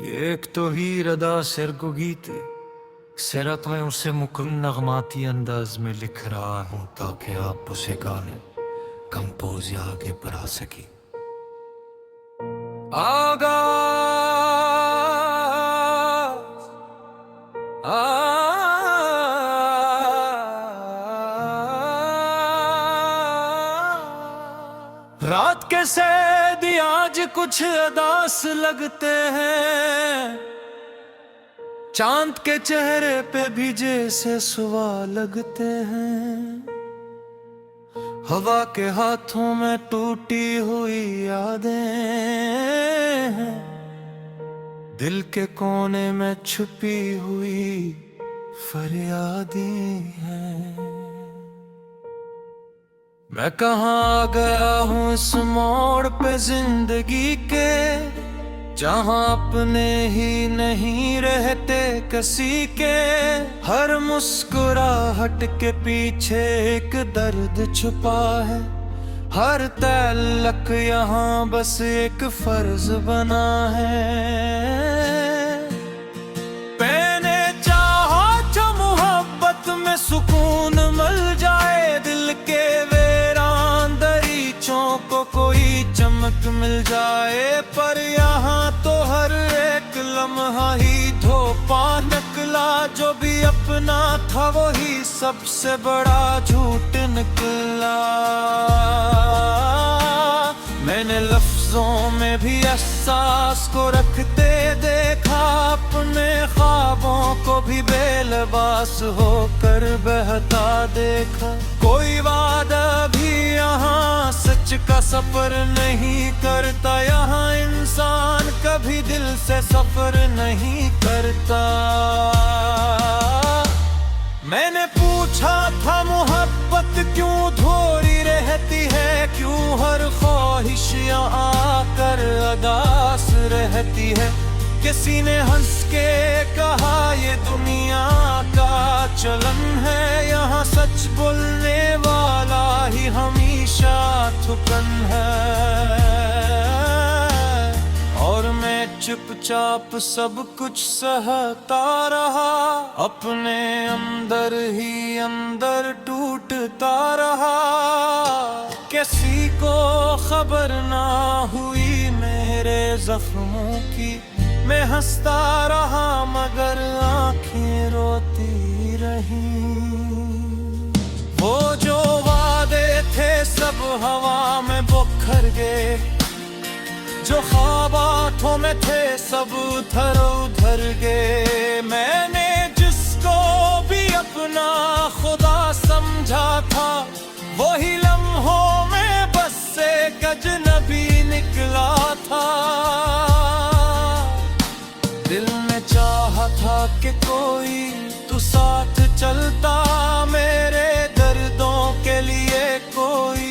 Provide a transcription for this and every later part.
एक तो ही रदा सिर को गीते सिरत में उसे मुकुम नगमाती अंदाज में लिख रहा हूँ ताकि आप उसे गाने कंपोज या आगे बढ़ा सके। रात के सैद आज कुछ अदास लगते हैं, चांद के चेहरे पे भी जैसे सुवा लगते हैं। हवा के हाथों में टूटी हुई यादें हैं, दिल के कोने में छुपी हुई फरियादें हैं। मैं कहाँ गया हूँ इस मोड़ पे जिंदगी के, जहाँ अपने ही नहीं रहते किसी के। हर मुस्कुराहट के पीछे एक दर्द छुपा है, हर तल्लक यहाँ बस एक फर्ज बना है। मैंने चाहा जो मोहब्बत में सुकून मिल जाए, दिल के वीरान दरीचों को कोई चमक मिल जाए। पर यहाँ तो हर एक लम्हा ही धोपा निकला, जो भी अपना था वही सबसे बड़ा झूठ निकला। मैंने लफ्जों में भी एहसास को रखते देखा, अपने ख्वाबों को भी बेलबास होकर बहता देखा। कोई वादा भी यहाँ सच का सफर नहीं करता, यहाँ इंसान कभी दिल से सफर नहीं करता। मैंने पूछा था मोहब्बत क्यों धोरी रहती है, क्यों हर ख्वाहिश यहाँ आकर अदास रहती है। किसी ने हंस के कहा ये दुनिया का चलन है, यहाँ सच बोलने वाला ही हमेशा थुकन है। और मैं चुपचाप सब कुछ सहता रहा, अपने अंदर ही अंदर टूटता रहा। किसी को खबर ना हुई मेरे जख्मों की, मैं हंसता रहा मगर आंखें रोती रही। वो जो वादे थे सब हवा में बिखर गए, जो ख्वाब आंखों में थे सब उधर उधर गए। मैंने जिसको भी अपना खुदा समझा था, वही लम्हों में बस एक अजनबी निकला था। दिल ने चाहा था कि कोई तू साथ चलता, मेरे दर्दों के लिए कोई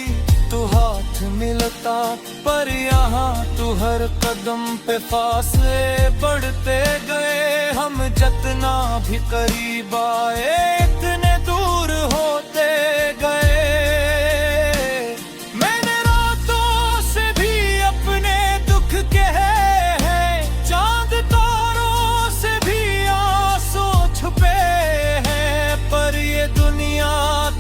तू हाथ मिलता। पर यहाँ तू हर कदम पे फासले बढ़ते गए, हम जितना भी करीब आए इतने दूर होते गए। मैंने रातों से भी अपने दुख कहे, चांद तारों से भी आंसू छुपे हैं। पर ये दुनिया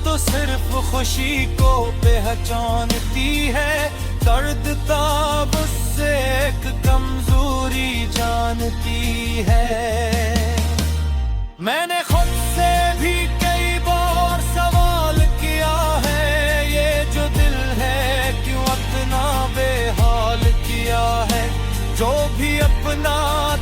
तो सिर्फ खुशी को पहचानती है, दर्द ताब से एक कमजोरी जानती है। मैंने खुद से भी कई बार सवाल किया है, ये जो दिल है क्यों इतना बेहाल किया है। जो भी अपना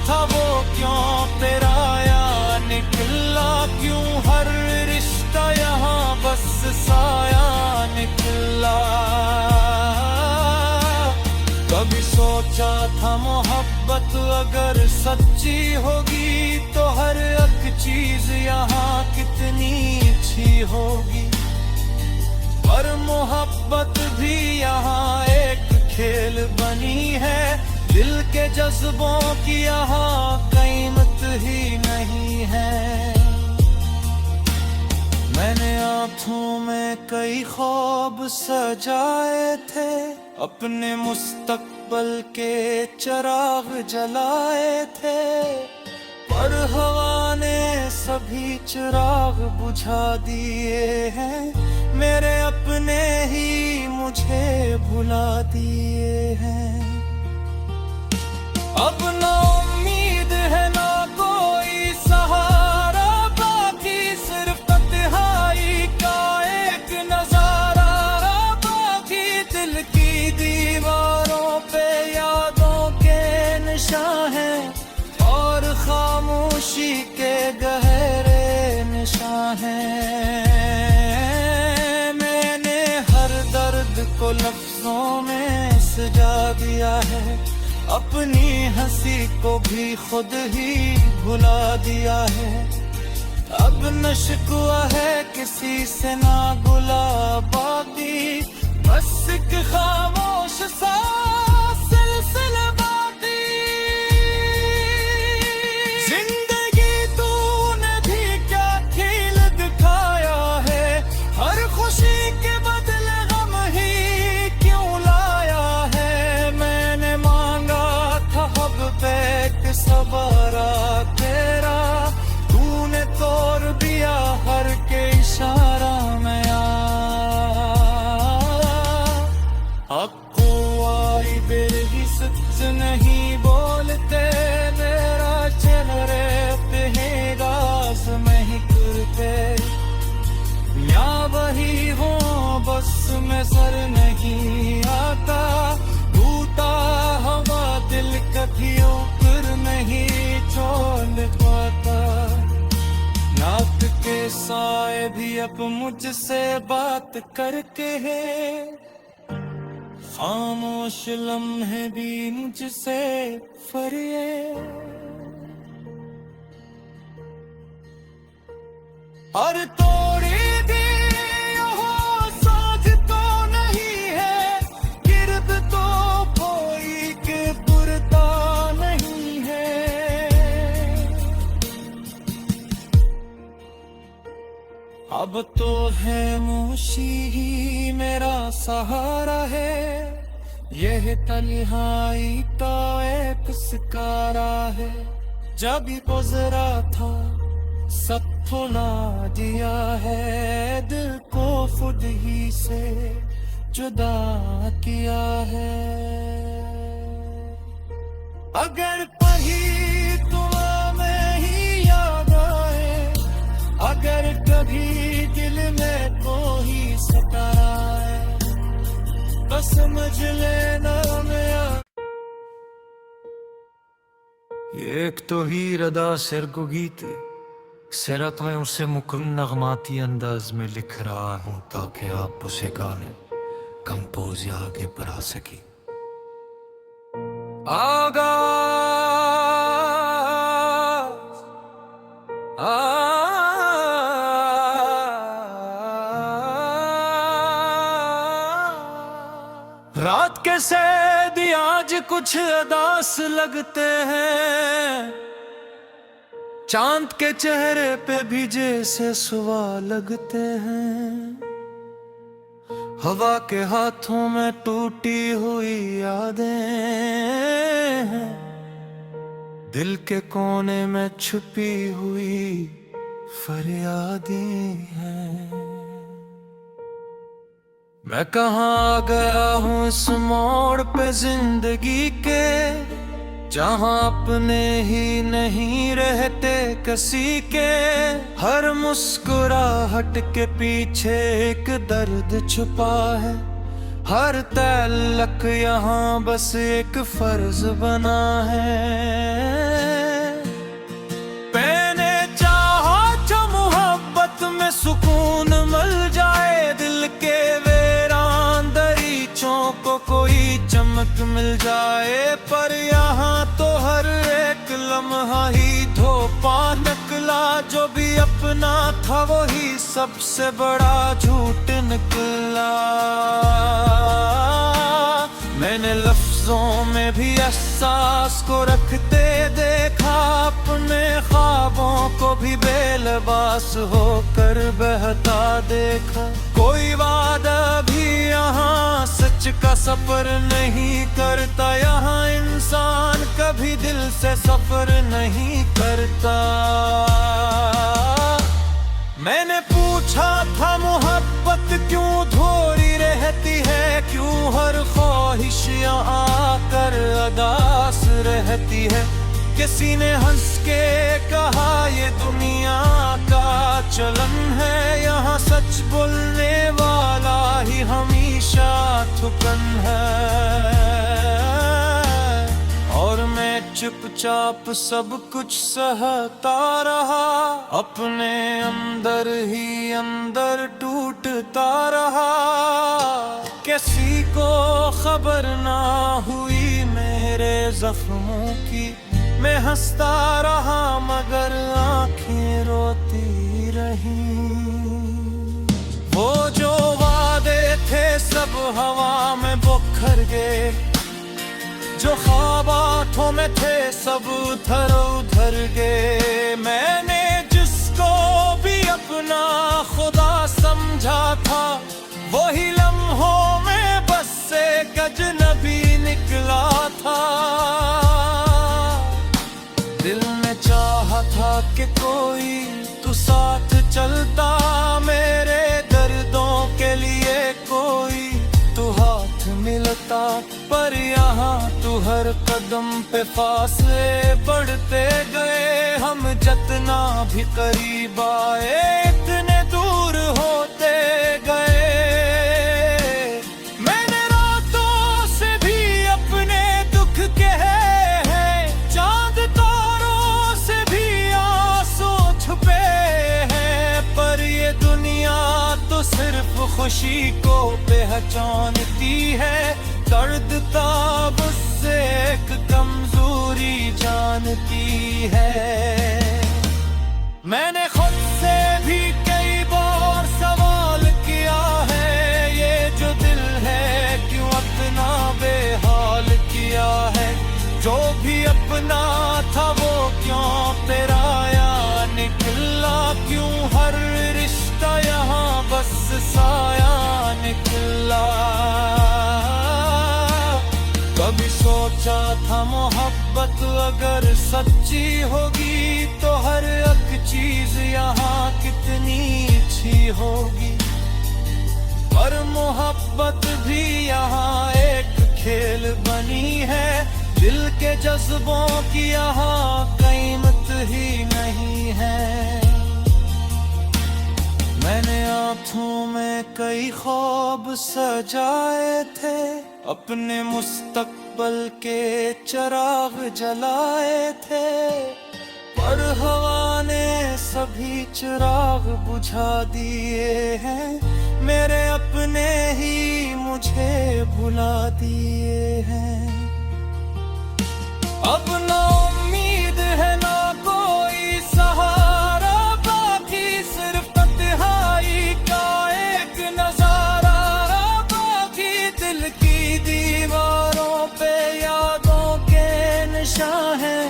था वो क्यों तेराया निकला, क्यों हर रिश्ता यहाँ बस साया निकला। कभी सोचा था मोहब्बत अगर सच्ची होगी तो हर एक चीज यहाँ कितनी अच्छी होगी। पर मोहब्बत भी यहाँ एक खेल बनी है, दिल के जज्बों की यहाँ कीमत ही नहीं है। मैंने आँखों में कई ख्वाब सजाए थे, अपने मुस्तकबिल पल के चिराग जलाए थे, पर हवा ने सभी चिराग बुझा दिए हैं। मेरे अपने ही मुझे भुला दिए हैं। अब ना उम्मीद है ना कोई सहारा, बाकी सिर्फ तन्हाई का एक नजारा। बाकी दिल की दीवारों पे यादों के निशान हैं, और खामोशी के गहरे निशान हैं। मैंने हर दर्द को लफ्जों में सजा दिया है, अपनी हंसी को भी खुद ही भुला दिया है। अब न शिकवा है किसी से ना गुला, बाकी बस एक खामोश सा सिलसिला बाकी। जिंदगी तूने भी क्या खेल दिखाया है, हर खुशी के बदले गम ही क्यों लाया है। मैंने मांगा था हब पे एक सवारा तेरा, तूने तोड़ दिया हर के इशारा में आपको आई बेरगी सच नहीं बोलते, मेरा चेहरे पे है गाज में ही करते। या वही हो बस में सर नहीं आता, टूटा हवा दिल कभी ऊपर नहीं छोड़ पाता। नाक के साए भी अब मुझसे बात करके है, खामोश लम्हे भी मुझसे फरिए। और तोड़ी दी यहाँ साज तो नहीं है, गिरद तो कोई के पुरता नहीं है। अब तो है मोशी ही मेरा सहारा है, यह तन्हाई का एक सिकारा है। जब गुजरा था सब भुला दिया है, दिल को खुद ही से जुदा किया है। अगर कहीं तुम्हें ही याद आए, अगर कभी दिल में कोई सताए, तो समझ लेना मैं। एक तो ही रदा सिर को गीते सिरत में उसे मुकम नगमाती अंदाज में लिख रहा हूँ, ताकि आप उसे गाने कंपोज या आगे बढ़ा सके। आगा रात के सैद आज कुछ अदास लगते हैं, चांद के चेहरे पे भी जैसे सुवा लगते हैं। हवा के हाथों में टूटी हुई यादें हैं, दिल के कोने में छुपी हुई फरियादें हैं। मैं कहाँ गया हूँ इस मोड़ पे जिंदगी के, जहाँ अपने ही नहीं रहते किसी के। हर मुस्कुराहट के पीछे एक दर्द छुपा है, हर तल्लक यहाँ बस एक फर्ज बना है। मैंने चाहा जो मोहब्बत में सुकून मिल जाए, दिल के वीरान दरीचों को कोई चमक मिल जाए। पर यहाँ तो हर एक लम्हा ही धोपा निकला, जो भी अपना था वही सबसे बड़ा झूठ निकला। मैंने लफ्जों में भी एहसास को रखते देखा, अपने ख्वाबों को भी बेलबास होकर बहता देखा। कोई वादा भी यहाँ सच का सफर नहीं करता, यहाँ इंसान कभी दिल से सफर नहीं करता। मैंने पूछा था मोहब्बत क्यों धोरी रहती है, क्यों हर ख्वाहिश यहाँ आकर अदास रहती है। किसी ने हंस के कहा ये दुनिया का चलन है, यहाँ सच बोलने वाला ही हमेशा थुकन है। और मैं चुपचाप सब कुछ सहता रहा, अपने अंदर ही अंदर टूटता रहा। किसी को खबर ना हुई मेरे जख्मों की, मैं हंसता रहा मगर आंखें रोती रही। वो जो वादे थे सब हवा में बिखर गए, जो ख्वाब आँखों में थे सब उधर उधर गए। मैंने जिसको भी अपना खुदा समझा था, वही लम्हों में बस एक अजनबी निकला था। दिल में चाहा था कि कोई तू साथ चलता, मेरे दर्दों के लिए कोई तू हाथ मिलता। पर यहाँ तू हर कदम पे फासले बढ़ते गए, हम जितना भी करीब आए इतने दूर होते गए। मैंने रातों से भी अपने दुख कहे हैं, चांद तारों से भी आंसू छुपे हैं। पर ये दुनिया तो सिर्फ खुशी को पहचानती है, दर्द ताब से एक कमजोरी जानती है। मैंने खुद से भी कई बार सवाल किया है, ये जो दिल है क्यों अपना बेहाल किया है। जो भी अपना था वो क्यों पराया निकला, क्यों हर रिश्ता यहाँ बस साया निकला। कभी सोचा था मोहब्बत अगर सच्ची होगी तो हर एक चीज यहाँ कितनी अच्छी होगी। पर मोहब्बत भी यहाँ एक खेल बनी है, दिल के जज्बों की यहाँ कीमत ही नहीं है। मैंने आँखों में कई ख्वाब सजाए थे, अपने मुस्तकबल के चिराग जलाए थे। पर हवा ने सभी चिराग बुझा दिए हैं, मेरे अपने ही मुझे भुला दिए हैं। अब ना उम्मीद है ना कोई सहारा, बाकी सिर्फ तन्हाई का एक नजारा। बाकी दिल की दीवारों पे यादों के निशान हैं,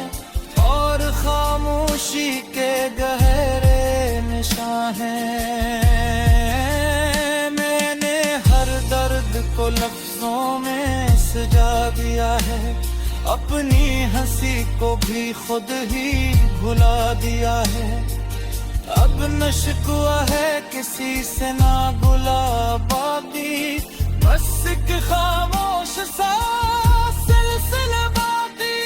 और खामोशी के गहरे निशान हैं। मैंने हर दर्द को लफ्जों में सजा दिया है, अपनी हंसी को भी खुद ही भुला दिया है। अब न शिकवा है किसी से ना गुलाबादी, बस एक खामोश सा सिलसिला बाती।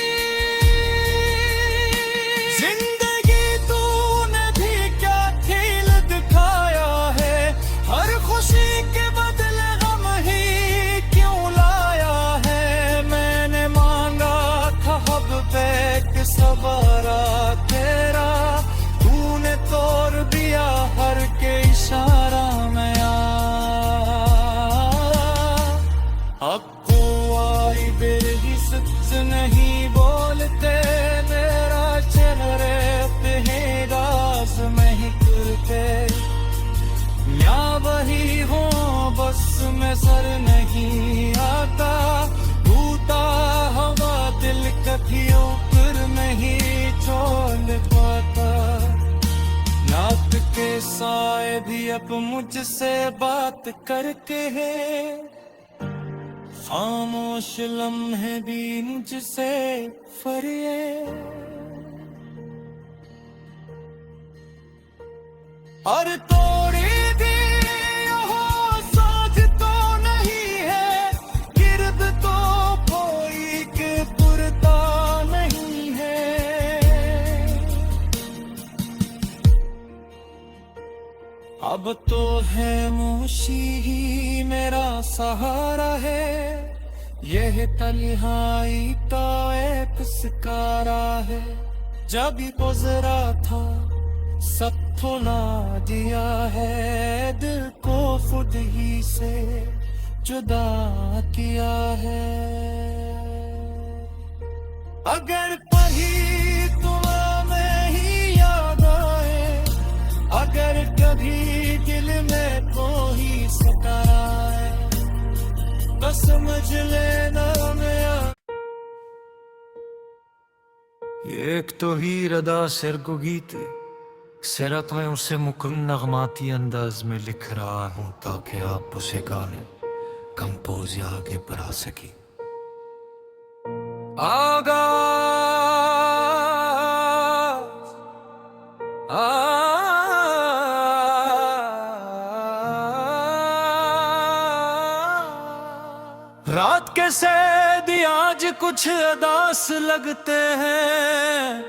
जिंदगी तूने भी क्या खेल दिखाया है, हर खुशी के बदले गम ही क्यों लाया है। मैंने मांगा था हब पे कि सवारा तेरा, तूने तोड़ दिया हर के इशारा में। आपको आई बेगी सच नहीं बोलते, मेरा चेहरे पे है राज में ही करते। या वही हो बस में सर नहीं आता, टूटा हवा दिल कभी ऊपर नहीं छोड़ साए भी अब मुझसे बात करते हैं, खामोश लम्हे भी मुझसे फरिए। और तोड़ी दी यहाँ साथ तो नहीं है, गिरद तो कोई के पुरता नहीं है। अब तो है मोशी ही मेरा सहारा है, यह तन्हाई का एक सिकारा है। जब गुजरा था सब भुला दिया है, दिल को खुद ही से जुदा किया है। अगर कहीं तुम्हें ही याद आए, अगर कभी दिल में कोई सताए, तो समझ लेना मैं। एक तो ही रदा सिर को गीते सिरत में उसे मुकुम नगमाती अंदाज में लिख रहा हूँ, ताकि आप उसे गाने कंपोज या आगे बढ़ा सकी। आगा रात के सैदी आज कुछ अदास लगते हैं,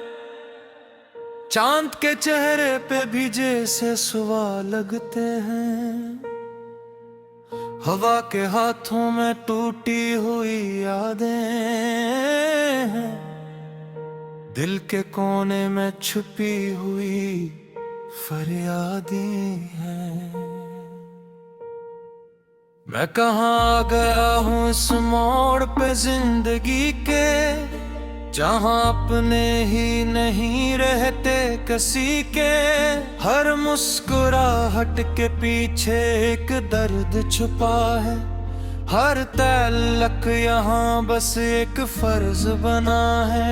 चांद के चेहरे पे भी जैसे सुवा लगते हैं। हवा के हाथों में टूटी हुई यादें हैं, दिल के कोने में छुपी हुई फरियादें हैं। मैं कहाँ गया हूँ इस मोड़ पे जिंदगी के, जहाँ अपने ही नहीं रहते किसी के। हर मुस्कुराहट के पीछे एक दर्द छुपा है, हर तल्लक यहाँ बस एक फर्ज बना है।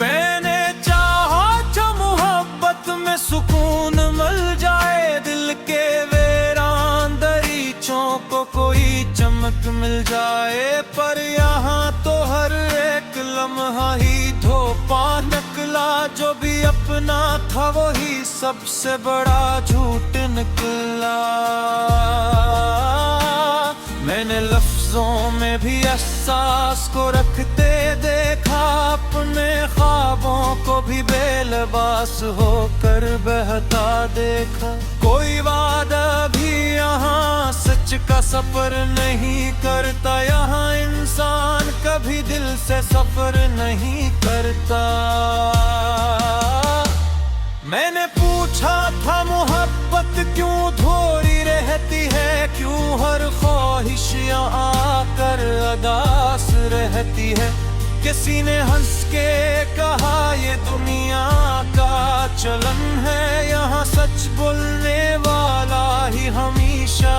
मैंने चाहा जो मोहब्बत में सुकून मिल जाए, दिल के वीरान दरीचों को कोई चमक मिल जाए, पर यहाँ तो हर एक लम्हा ही धोपा निकला। जो भी अपना था वही सबसे बड़ा झूठ निकला। मैंने लफ्जों में भी एहसास को रखते देखा, अपने ख्वाबों को भी बेलबास होकर बहता देखा। कोई वादा भी यहाँ सच का सफर नहीं करता, यहाँ इंसान कभी दिल से सफर नहीं करता। मैंने पूछा था मोहब्बत क्यों धोरी रहती है, क्यों हर ख्वाहिश यहाँ आकर अदास रहती है। किसी ने हंस के कहा ये दुनिया का चलन है, यहाँ सच बोलने वाला ही हमेशा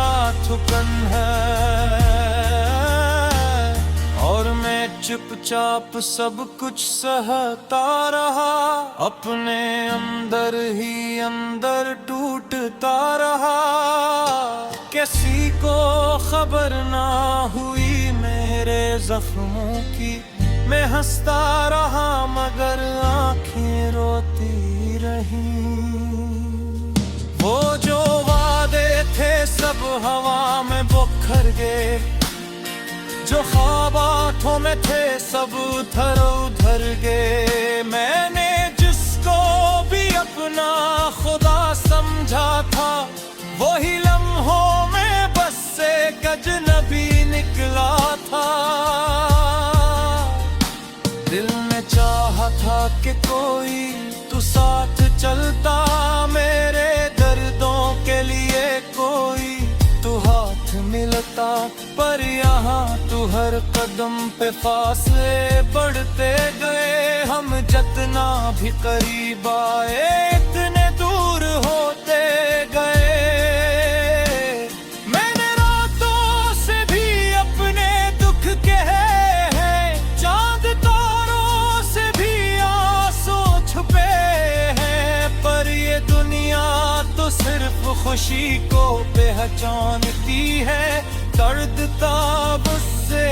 थुकन है। और मैं चुपचाप सब कुछ सहता रहा, अपने अंदर ही अंदर टूटता रहा। किसी को खबर ना हुई मेरे जख्मों की, मैं हंसता रहा मगर आंखें रोती रही। वो जो वादे थे सब हवा में बिखर गए, जो ख्वाब आँखों में थे सब उधर उधर गए। मैंने जिसको भी अपना खुदा समझा था, वही लम्हों में बस एक अजनबी निकला था। दिल में चाहा था कि कोई तू साथ चलता, मेरे दर्दों के लिए कोई तू हाथ मिलता। पर यहाँ तू हर कदम पे फासले बढ़ते गए, हम जितना भी करीब आए इतने दूर होते गए। मैंने रातों से भी अपने दुख कहे हैं, चांद तारों से भी आंसू छुपे हैं, पर खुशी को पहचानती है, दर्द ताब से